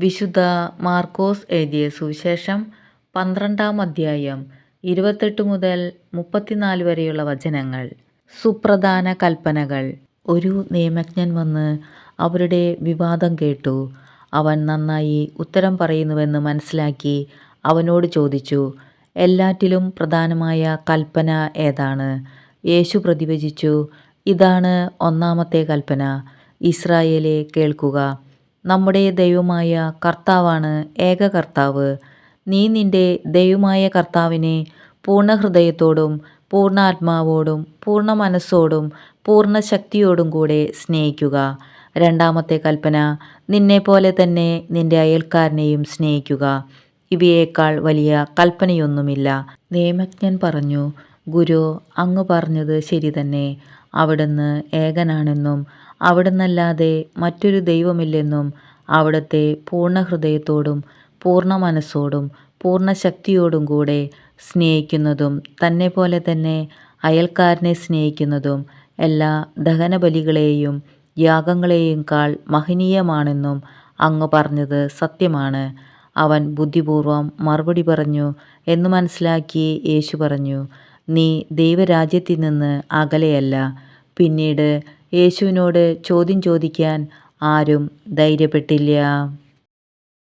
വിശുദ്ധ മാർക്കോസ് എഴുതിയ സുവിശേഷം 12-ാം അധ്യായം 28 മുതൽ 34 വരെയുള്ള വചനങ്ങൾ. സുപ്രധാന കൽപ്പനകൾ. ഒരു നിയമജ്ഞൻ വന്ന് അവരുടെ വിവാദം കേട്ടു. അവൻ നന്നായി ഉത്തരം പറയുന്നുവെന്ന് മനസ്സിലാക്കി അവനോട് ചോദിച്ചു, എല്ലാറ്റിലും പ്രധാനമായ കൽപ്പന ഏതാണ്? യേശു പ്രതിവചിച്ചു, ഇതാണ് ഒന്നാമത്തെ കൽപ്പന. ഇസ്രായേലേ, കേൾക്കുക. നമ്മുടെ ദൈവമായ കർത്താവാണ് ഏക കർത്താവ്. നീ നിന്റെ ദൈവമായ കർത്താവിനെ പൂർണ്ണ ഹൃദയത്തോടും പൂർണ്ണ ആത്മാവോടും പൂർണ്ണ മനസ്സോടും പൂർണ്ണ ശക്തിയോടും കൂടെ സ്നേഹിക്കുക. രണ്ടാമത്തെ കൽപ്പന, നിന്നെപ്പോലെ തന്നെ നിന്റെ അയൽക്കാരനെയും സ്നേഹിക്കുക. ഇവയേക്കാൾ വലിയ കൽപ്പനയൊന്നുമില്ല. നിയമജ്ഞൻ പറഞ്ഞു, ഗുരു, അങ്ങ് പറഞ്ഞത് ശരി തന്നെ. അവിടുന്ന് ഏകനാണെന്നും അവിടുന്നല്ലാതെ മറ്റൊരു ദൈവമില്ലെന്നും അവിടുത്തെ പൂർണ്ണ ഹൃദയത്തോടും പൂർണ്ണ മനസ്സോടും പൂർണ്ണ ശക്തിയോടും കൂടെ സ്നേഹിക്കുന്നതും തന്നെപ്പോലെ തന്നെ അയൽക്കാരനെ സ്നേഹിക്കുന്നതും എല്ലാ ദഹനബലികളെയും യാഗങ്ങളെയുംക്കാൾ മഹനീയമാണെന്നും അങ്ങ് പറഞ്ഞത് സത്യമാണ്. അവൻ ബുദ്ധിപൂർവം മറുപടി പറഞ്ഞു എന്ന് മനസ്സിലാക്കി യേശു പറഞ്ഞു, നീ ദൈവരാജ്യത്തിൽ നിന്ന് അകലെയല്ല. പിന്നീട് യേശുവിനോട് ചോദ്യം ചോദിക്കാൻ ആരും ധൈര്യപ്പെട്ടില്ല.